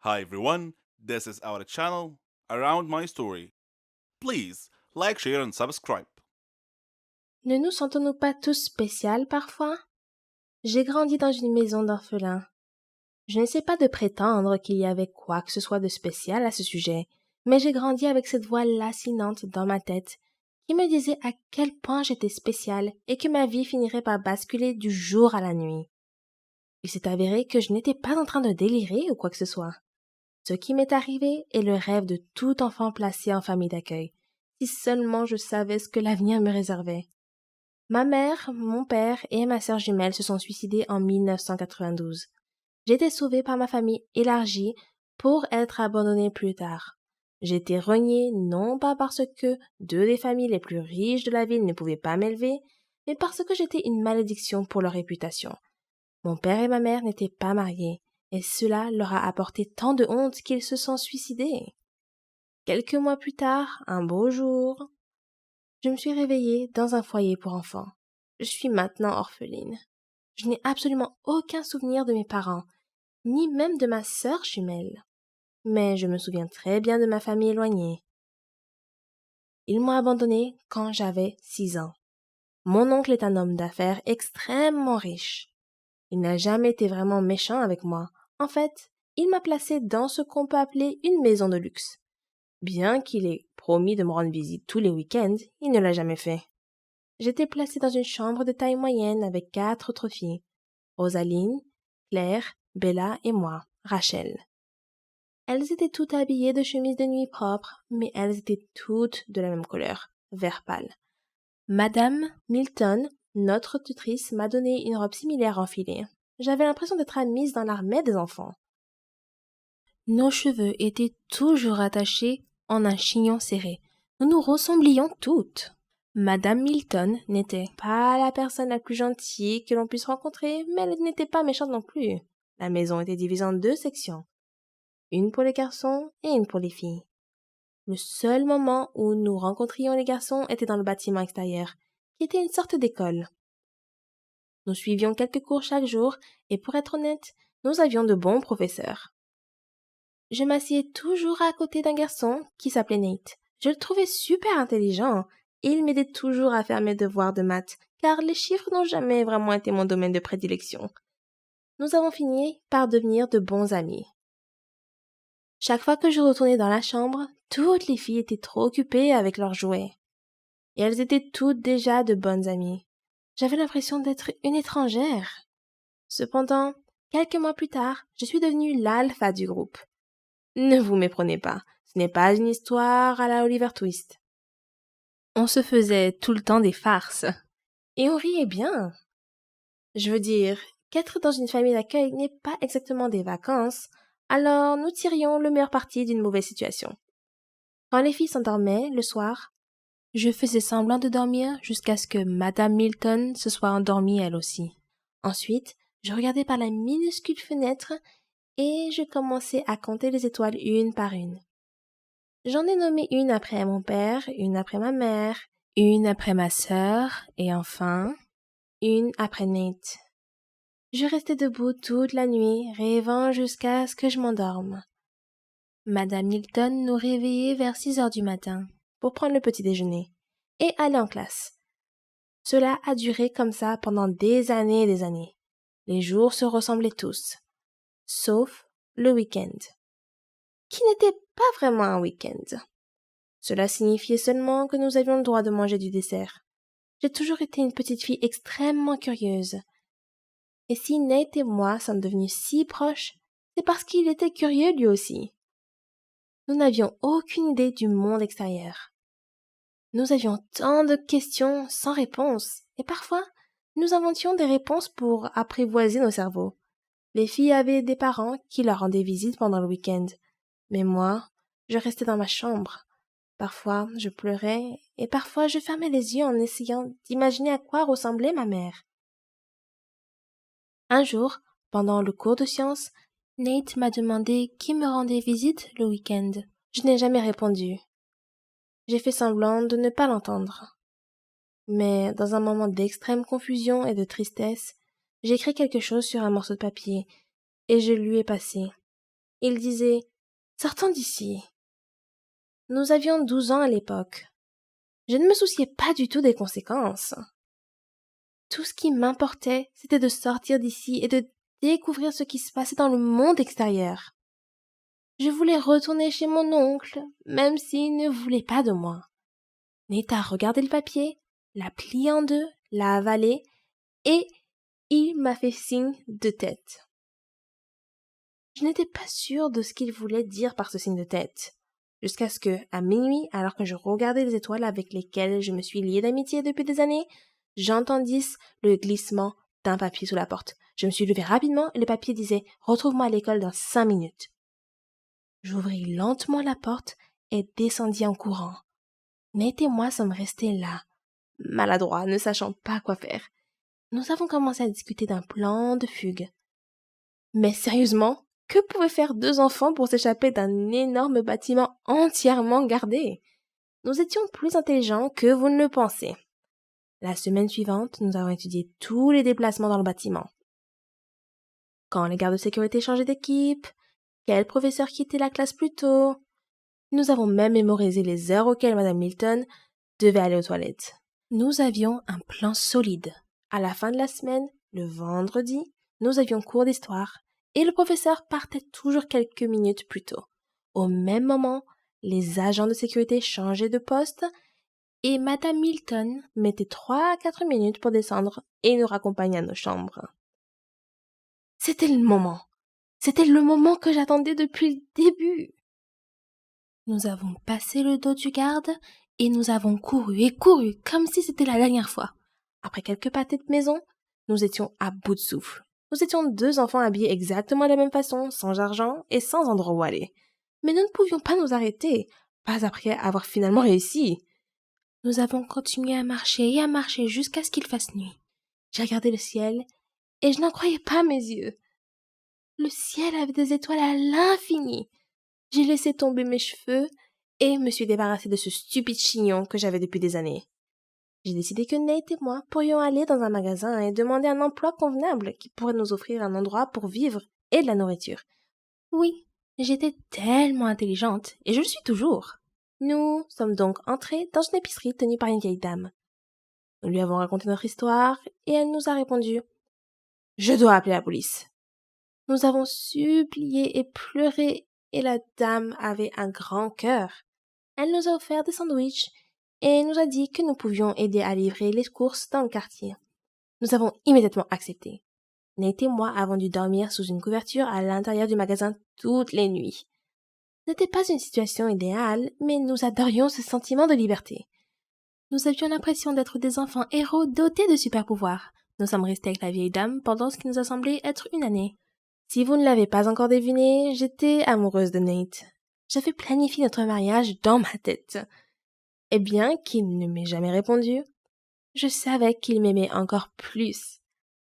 Hi everyone, this is our channel Around My Story. Please like, share and subscribe. Ne nous sentons-nous pas tous spéciales parfois? J'ai grandi dans une maison d'orphelins. Je n'essaie pas de prétendre qu'il y avait quoi que ce soit de spécial à ce sujet, mais j'ai grandi avec cette voix lancinante dans ma tête qui me disait à quel point j'étais spéciale et que ma vie finirait par basculer du jour à la nuit. Il s'est avéré que je n'étais pas en train de délirer ou quoi que ce soit. Ce qui m'est arrivé est le rêve de tout enfant placé en famille d'accueil. Si seulement je savais ce que l'avenir me réservait. Ma mère, mon père et ma sœur jumelle se sont suicidés en 1992. J'ai été sauvée par ma famille élargie pour être abandonnée plus tard. J'ai été reniée non pas parce que deux des familles les plus riches de la ville ne pouvaient pas m'élever, mais parce que j'étais une malédiction pour leur réputation. Mon père et ma mère n'étaient pas mariés, et cela leur a apporté tant de honte qu'ils se sont suicidés. Quelques mois plus tard, un beau jour, je me suis réveillée dans un foyer pour enfants. Je suis maintenant orpheline. Je n'ai absolument aucun souvenir de mes parents, ni même de ma sœur jumelle. Mais je me souviens très bien de ma famille éloignée. Ils m'ont abandonnée quand j'avais 6 ans. Mon oncle est un homme d'affaires extrêmement riche. Il n'a jamais été vraiment méchant avec moi. En fait, il m'a placée dans ce qu'on peut appeler une maison de luxe. Bien qu'il ait promis de me rendre visite tous les week-ends, il ne l'a jamais fait. J'étais placée dans une chambre de taille moyenne avec 4 autres filles. Rosaline, Claire, Bella et moi, Rachel. Elles étaient toutes habillées de chemises de nuit propres, mais elles étaient toutes de la même couleur, vert pâle. Madame Milton, notre tutrice, m'a donné une robe similaire enfilée. J'avais l'impression d'être admise dans l'armée des enfants. Nos cheveux étaient toujours attachés en un chignon serré. Nous nous ressemblions toutes. Madame Milton n'était pas la personne la plus gentille que l'on puisse rencontrer, mais elle n'était pas méchante non plus. La maison était divisée en 2 sections, une pour les garçons et une pour les filles. Le seul moment où nous rencontrions les garçons était dans le bâtiment extérieur, qui était une sorte d'école. Nous suivions quelques cours chaque jour, et pour être honnête, nous avions de bons professeurs. Je m'assieds toujours à côté d'un garçon qui s'appelait Nate. Je le trouvais super intelligent, et il m'aidait toujours à faire mes devoirs de maths, car les chiffres n'ont jamais vraiment été mon domaine de prédilection. Nous avons fini par devenir de bons amis. Chaque fois que je retournais dans la chambre, toutes les filles étaient trop occupées avec leurs jouets. Et elles étaient toutes déjà de bonnes amies. J'avais l'impression d'être une étrangère. Cependant, quelques mois plus tard, je suis devenue l'alpha du groupe. Ne vous méprenez pas, ce n'est pas une histoire à la Oliver Twist. On se faisait tout le temps des farces. Et on riait bien. Je veux dire, qu'être dans une famille d'accueil n'est pas exactement des vacances, alors nous tirions le meilleur parti d'une mauvaise situation. Quand les filles s'endormaient le soir, je faisais semblant de dormir jusqu'à ce que Madame Milton se soit endormie elle aussi. Ensuite, je regardais par la minuscule fenêtre et je commençais à compter les étoiles une par une. J'en ai nommé une après mon père, une après ma mère, une après ma sœur et enfin une après Nate. Je restais debout toute la nuit, rêvant jusqu'à ce que je m'endorme. Madame Milton nous réveillait vers 6 heures du matin pour prendre le petit déjeuner et aller en classe. Cela a duré comme ça pendant des années et des années. Les jours se ressemblaient tous, sauf le week-end, qui n'était pas vraiment un week-end. Cela signifiait seulement que nous avions le droit de manger du dessert. J'ai toujours été une petite fille extrêmement curieuse. Et si Nate et moi sommes devenus si proches, c'est parce qu'il était curieux lui aussi. Nous n'avions aucune idée du monde extérieur. Nous avions tant de questions sans réponse, et parfois, nous inventions des réponses pour apprivoiser nos cerveaux. Les filles avaient des parents qui leur rendaient visite pendant le week-end, mais moi, je restais dans ma chambre. Parfois, je pleurais, et parfois je fermais les yeux en essayant d'imaginer à quoi ressemblait ma mère. Un jour, pendant le cours de sciences, Nate m'a demandé qui me rendait visite le week-end. Je n'ai jamais répondu. J'ai fait semblant de ne pas l'entendre. Mais dans un moment d'extrême confusion et de tristesse, j'ai écrit quelque chose sur un morceau de papier et je lui ai passé. Il disait « Sortons d'ici ». Nous avions 12 ans à l'époque. Je ne me souciais pas du tout des conséquences. Tout ce qui m'importait, c'était de sortir d'ici et de découvrir ce qui se passait dans le monde extérieur. Je voulais retourner chez mon oncle, même s'il ne voulait pas de moi. Nate a regardé le papier, l'a plié en deux, l'a avalé, et il m'a fait signe de tête. Je n'étais pas sûre de ce qu'il voulait dire par ce signe de tête, jusqu'à ce que, à minuit, alors que je regardais les étoiles avec lesquelles je me suis liée d'amitié depuis des années, j'entendisse le glissement d'un papier sous la porte. Je me suis levée rapidement et le papier disait « Retrouve-moi à l'école dans 5 minutes ». J'ouvris lentement la porte et descendis en courant. Nate et moi sommes restés là, maladroits, ne sachant pas quoi faire. Nous avons commencé à discuter d'un plan de fugue. Mais sérieusement, que pouvaient faire 2 enfants pour s'échapper d'un énorme bâtiment entièrement gardé? Nous étions plus intelligents que vous ne le pensez. La semaine suivante, nous avons étudié tous les déplacements dans le bâtiment. Quand les gardes de sécurité changeaient d'équipe, quel professeur quittait la classe plus tôt. Nous avons même mémorisé les heures auxquelles Madame Milton devait aller aux toilettes. Nous avions un plan solide. À la fin de la semaine, le vendredi, nous avions cours d'histoire et le professeur partait toujours quelques minutes plus tôt. Au même moment, les agents de sécurité changeaient de poste et Madame Milton mettait 3 à 4 minutes pour descendre et nous raccompagner à nos chambres. C'était le moment. C'était le moment que j'attendais depuis le début. Nous avons passé le dos du garde et nous avons couru et couru comme si c'était la dernière fois. Après quelques pâtés de maison, nous étions à bout de souffle. Nous étions 2 enfants habillés exactement de la même façon, sans argent et sans endroit où aller. Mais nous ne pouvions pas nous arrêter, pas après avoir finalement réussi. Nous avons continué à marcher et à marcher jusqu'à ce qu'il fasse nuit. J'ai regardé le ciel et je n'en croyais pas mes yeux. Le ciel avait des étoiles à l'infini. J'ai laissé tomber mes cheveux et me suis débarrassée de ce stupide chignon que j'avais depuis des années. J'ai décidé que Nate et moi pourrions aller dans un magasin et demander un emploi convenable qui pourrait nous offrir un endroit pour vivre et de la nourriture. Oui, j'étais tellement intelligente et je le suis toujours. Nous sommes donc entrés dans une épicerie tenue par une vieille dame. Nous lui avons raconté notre histoire et elle nous a répondu « Je dois appeler la police ». Nous avons supplié et pleuré et la dame avait un grand cœur. Elle nous a offert des sandwichs et nous a dit que nous pouvions aider à livrer les courses dans le quartier. Nous avons immédiatement accepté. Nate et moi avons dû dormir sous une couverture à l'intérieur du magasin toutes les nuits. Ce n'était pas une situation idéale, mais nous adorions ce sentiment de liberté. Nous avions l'impression d'être des enfants héros dotés de super pouvoirs. Nous sommes restés avec la vieille dame pendant ce qui nous a semblé être une année. Si vous ne l'avez pas encore deviné, j'étais amoureuse de Nate. J'avais planifié notre mariage dans ma tête. Et bien qu'il ne m'ait jamais répondu, je savais qu'il m'aimait encore plus.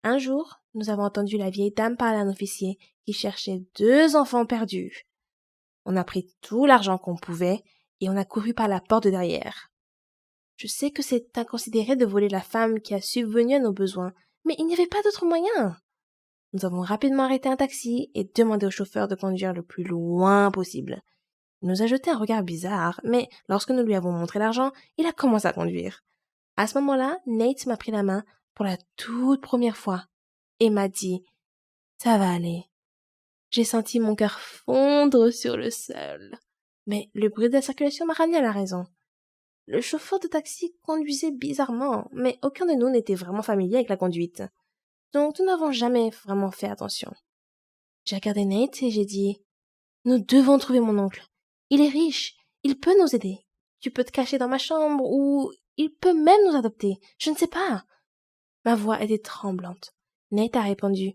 Un jour, nous avons entendu la vieille dame parler à un officier qui cherchait 2 enfants perdus. On a pris tout l'argent qu'on pouvait et on a couru par la porte de derrière. Je sais que c'est inconsidéré de voler la femme qui a subvenu à nos besoins, mais il n'y avait pas d'autre moyen. Nous avons rapidement arrêté un taxi et demandé au chauffeur de conduire le plus loin possible. Il nous a jeté un regard bizarre, mais lorsque nous lui avons montré l'argent, il a commencé à conduire. À ce moment-là, Nate m'a pris la main pour la toute première fois et m'a dit « Ça va aller ». J'ai senti mon cœur fondre sur le sol. Mais le bruit de la circulation m'a ramené à la raison. Le chauffeur de taxi conduisait bizarrement, mais aucun de nous n'était vraiment familier avec la conduite. Donc nous n'avons jamais vraiment fait attention. J'ai regardé Nate et j'ai dit « Nous devons trouver mon oncle. Il est riche, il peut nous aider. Tu peux te cacher dans ma chambre ou il peut même nous adopter. Je ne sais pas. » Ma voix était tremblante. Nate a répondu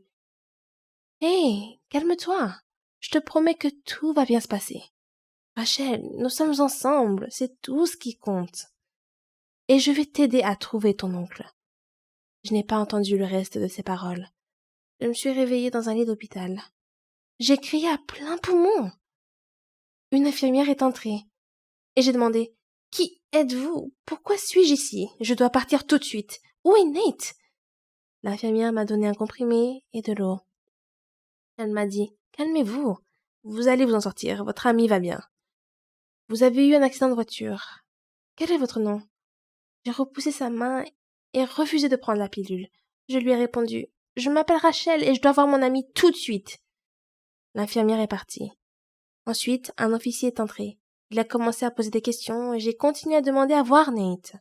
« Hé, calme-toi. Je te promets que tout va bien se passer. Rachel, nous sommes ensemble, c'est tout ce qui compte. Et je vais t'aider à trouver ton oncle. » Je n'ai pas entendu le reste de ses paroles. Je me suis réveillée dans un lit d'hôpital. J'ai crié à plein poumon. Une infirmière est entrée et j'ai demandé « Qui êtes-vous? Pourquoi suis-je ici? Je dois partir tout de suite. Où est Nate ?» L'infirmière m'a donné un comprimé et de l'eau. Elle m'a dit « Calmez-vous. Vous allez vous en sortir, votre ami va bien. Vous avez eu un accident de voiture. Quel est votre nom? J'ai repoussé sa main et refusé de prendre la pilule. Je lui ai répondu: Je m'appelle Rachel et je dois voir mon ami tout de suite. L'infirmière est partie. Ensuite, un officier est entré. Il a commencé à poser des questions et j'ai continué à demander à voir Nate.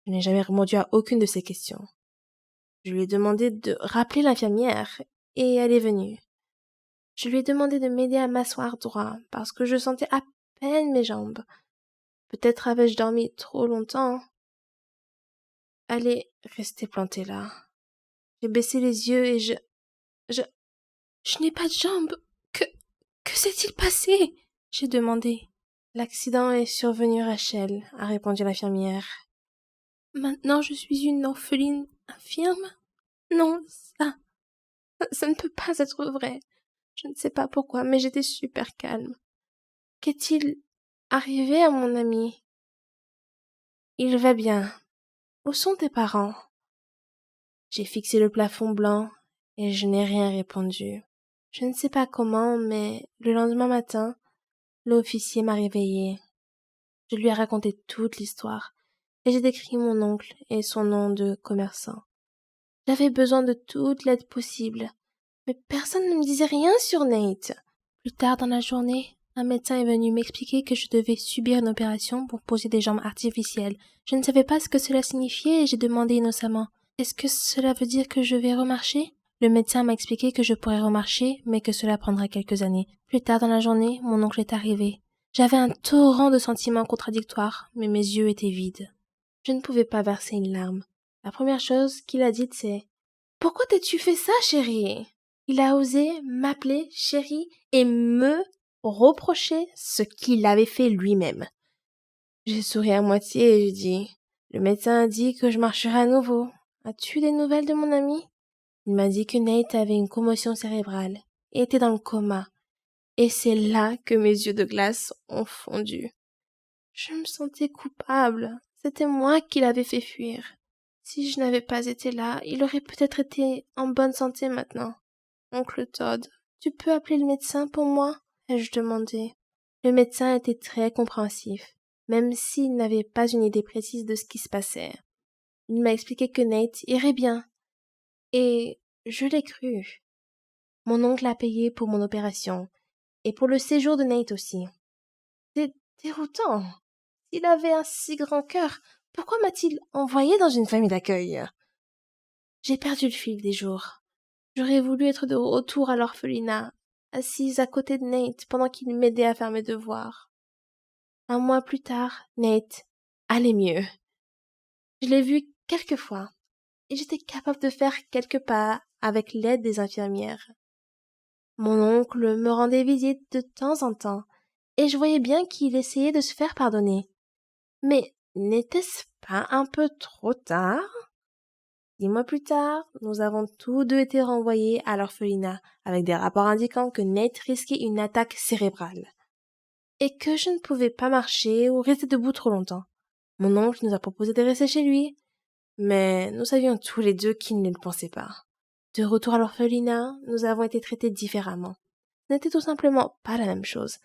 Je n'ai jamais répondu à aucune de ces questions. Je lui ai demandé de rappeler l'infirmière et elle est venue. Je lui ai demandé de m'aider à m'asseoir droit parce que je sentais à peine mes jambes. Peut-être avais-je dormi trop longtemps. Elle est restée plantée là. J'ai baissé les yeux et je n'ai pas de jambes. Que s'est-il passé? J'ai demandé. L'accident est survenu, Rachel, a répondu l'infirmière. Maintenant je suis une orpheline infirme? Non, ça ne peut pas être vrai. Je ne sais pas pourquoi, mais j'étais super calme. Qu'est-il arrivé à mon ami? Il va bien. Où sont tes parents? J'ai fixé le plafond blanc et je n'ai rien répondu. Je ne sais pas comment, mais le lendemain matin, l'officier m'a réveillée. Je lui ai raconté toute l'histoire et j'ai décrit mon oncle et son nom de commerçant. J'avais besoin de toute l'aide possible, mais personne ne me disait rien sur Nate. Plus tard dans la journée, un médecin est venu m'expliquer que je devais subir une opération pour poser des jambes artificielles. Je ne savais pas ce que cela signifiait et j'ai demandé innocemment: Est-ce que cela veut dire que je vais remarcher? Le médecin m'a expliqué que je pourrais remarcher, mais que cela prendrait quelques années. Plus tard dans la journée, mon oncle est arrivé. J'avais un torrent de sentiments contradictoires, mais mes yeux étaient vides. Je ne pouvais pas verser une larme. La première chose qu'il a dite, c'est: Pourquoi t'as-tu fait ça, chérie? Il a osé m'appeler chérie et me reprocher ce qu'il avait fait lui-même. J'ai souri à moitié et j'ai dit: Le médecin a dit que je marcherais à nouveau. As-tu des nouvelles de mon ami? Il m'a dit que Nate avait une commotion cérébrale et était dans le coma. Et c'est là que mes yeux de glace ont fondu. Je me sentais coupable. C'était moi qui l'avais fait fuir. Si je n'avais pas été là, il aurait peut-être été en bonne santé maintenant. Oncle Todd, tu peux appeler le médecin pour moi? Ai-je demandé. Le médecin était très compréhensif, même s'il n'avait pas une idée précise de ce qui se passait. Il m'a expliqué que Nate irait bien. Et je l'ai cru. Mon oncle a payé pour mon opération, et pour le séjour de Nate aussi. C'est déroutant. S'il avait un si grand cœur, pourquoi m'a-t-il envoyé dans une famille d'accueil? J'ai perdu le fil des jours. J'aurais voulu être de retour à l'orphelinat, assise à côté de Nate pendant qu'il m'aidait à faire mes devoirs. Un mois plus tard, Nate allait mieux. Je l'ai vu quelques fois, et j'étais capable de faire quelques pas avec l'aide des infirmières. Mon oncle me rendait visite de temps en temps, et je voyais bien qu'il essayait de se faire pardonner. Mais n'était-ce pas un peu trop tard? 6 mois plus tard, nous avons tous deux été renvoyés à l'orphelinat avec des rapports indiquant que Nate risquait une attaque cérébrale et que je ne pouvais pas marcher ou rester debout trop longtemps. Mon oncle nous a proposé de rester chez lui, mais nous savions tous les deux qu'il ne le pensait pas. De retour à l'orphelinat, nous avons été traités différemment. Ce n'était tout simplement pas la même chose.